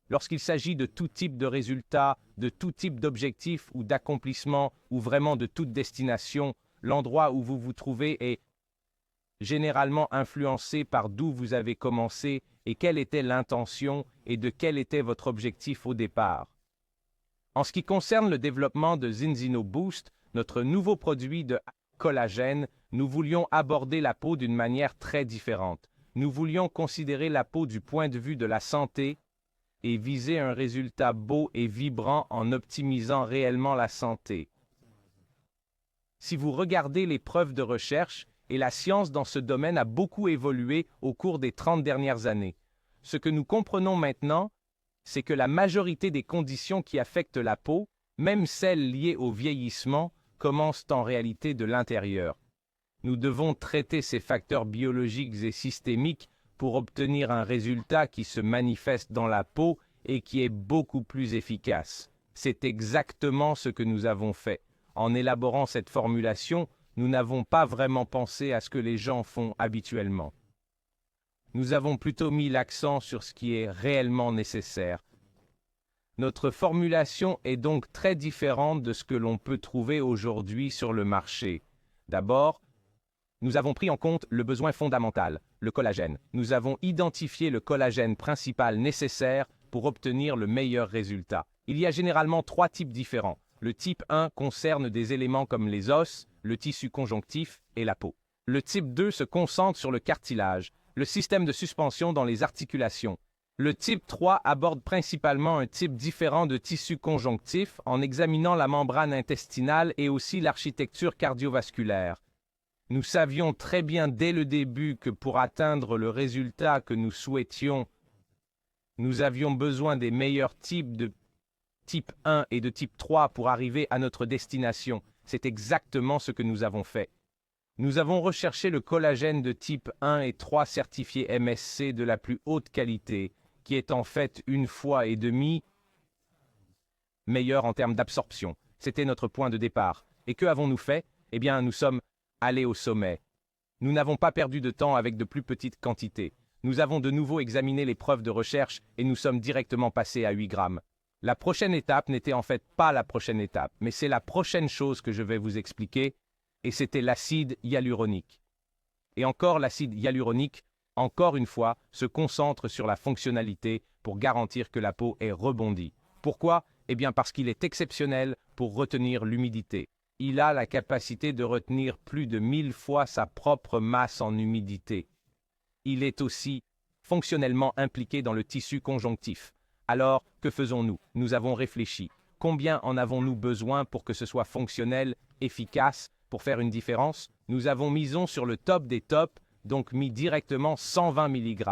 Lorsqu'il s'agit de tout type de résultats, de tout type d'objectifs ou d'accomplissements, ou vraiment de toute destination, l'endroit où vous vous trouvez est généralement influencé par d'où vous avez commencé et quelle était l'intention et de quel était votre objectif au départ. En ce qui concerne le développement de Zinzino Boost, notre nouveau produit de collagène, nous voulions aborder la peau d'une manière très différente. Nous voulions considérer la peau du point de vue de la santé et viser un résultat beau et vibrant en optimisant réellement la santé. Si vous regardez les preuves de recherche, et la science dans ce domaine a beaucoup évolué au cours des 30 dernières années. Ce que nous comprenons maintenant, c'est que la majorité des conditions qui affectent la peau, même celles liées au vieillissement, commencent en réalité de l'intérieur. Nous devons traiter ces facteurs biologiques et systémiques pour obtenir un résultat qui se manifeste dans la peau et qui est beaucoup plus efficace. C'est exactement ce que nous avons fait. En élaborant cette formulation, nous n'avons pas vraiment pensé à ce que les gens font habituellement. Nous avons plutôt mis l'accent sur ce qui est réellement nécessaire. Notre formulation est donc très différente de ce que l'on peut trouver aujourd'hui sur le marché. D'abord, nous avons pris en compte le besoin fondamental, le collagène. Nous avons identifié le collagène principal nécessaire pour obtenir le meilleur résultat. Il y a généralement 3 types différents. Le type 1 concerne des éléments comme les os, le tissu conjonctif et la peau. Le type 2 se concentre sur le cartilage, le système de suspension dans les articulations. Le type 3 aborde principalement un type différent de tissu conjonctif en examinant la membrane intestinale et aussi l'architecture cardiovasculaire. Nous savions très bien dès le début que pour atteindre le résultat que nous souhaitions, nous avions besoin des meilleurs types de type 1 et de type 3 pour arriver à notre destination. C'est exactement ce que nous avons fait. Nous avons recherché le collagène de type 1 et 3 certifié MSC de la plus haute qualité, qui est en fait 1,5 fois meilleur en termes d'absorption. C'était notre point de départ. Et que avons-nous fait? Eh bien, nous sommes allés au sommet. Nous n'avons pas perdu de temps avec de plus petites quantités. Nous avons de nouveau examiné les preuves de recherche et nous sommes directement passés à 8 grammes. La prochaine étape n'était en fait pas la prochaine étape, mais c'est la prochaine chose que je vais vous expliquer, et c'était l'acide hyaluronique. Et encore, l'acide hyaluronique, encore une fois, se concentre sur la fonctionnalité pour garantir que la peau est rebondie. Pourquoi? Eh bien parce qu'il est exceptionnel pour retenir l'humidité. Il a la capacité de retenir plus de 1000 fois sa propre masse en humidité. Il est aussi fonctionnellement impliqué dans le tissu conjonctif. Alors, que faisons-nous? Nous avons réfléchi. Combien en avons-nous besoin pour que ce soit fonctionnel, efficace, pour faire une différence? Nous avons misé sur le top des tops, donc mis directement 120 mg.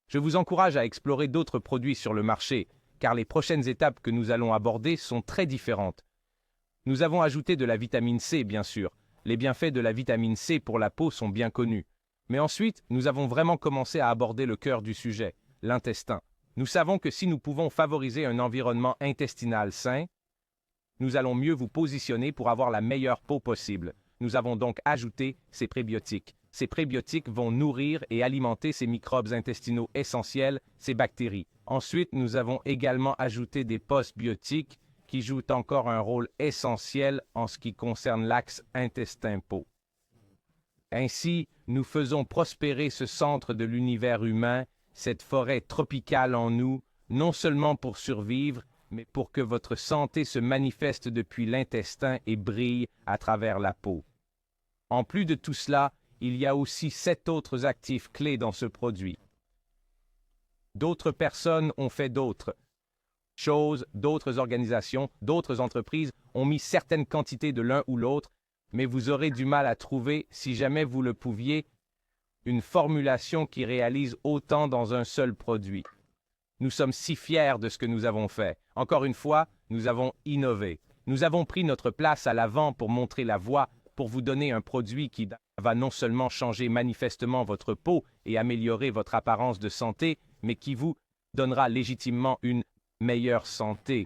Je vous encourage à explorer d'autres produits sur le marché, car les prochaines étapes que nous allons aborder sont très différentes. Nous avons ajouté de la vitamine C, bien sûr. Les bienfaits de la vitamine C pour la peau sont bien connus. Mais ensuite, nous avons vraiment commencé à aborder le cœur du sujet, l'intestin. Nous savons que si nous pouvons favoriser un environnement intestinal sain, nous allons mieux vous positionner pour avoir la meilleure peau possible. Nous avons donc ajouté ces prébiotiques. Ces prébiotiques vont nourrir et alimenter ces microbes intestinaux essentiels, ces bactéries. Ensuite, nous avons également ajouté des postbiotiques qui jouent encore un rôle essentiel en ce qui concerne l'axe intestin-peau. Ainsi, nous faisons prospérer ce centre de l'univers humain, cette forêt tropicale en nous, non seulement pour survivre, mais pour que votre santé se manifeste depuis l'intestin et brille à travers la peau. En plus de tout cela, il y a aussi 7 autres actifs clés dans ce produit. D'autres personnes ont fait d'autres choses, d'autres organisations, d'autres entreprises ont mis certaines quantités de l'un ou l'autre, mais vous aurez du mal à trouver, si jamais vous le pouviez, une formulation qui réalise autant dans un seul produit. Nous sommes si fiers de ce que nous avons fait. Encore une fois, nous avons innové. Nous avons pris notre place à l'avant pour montrer la voie, pour vous donner un produit qui va non seulement changer manifestement votre peau et améliorer votre apparence de santé, mais qui vous donnera légitimement une meilleure santé.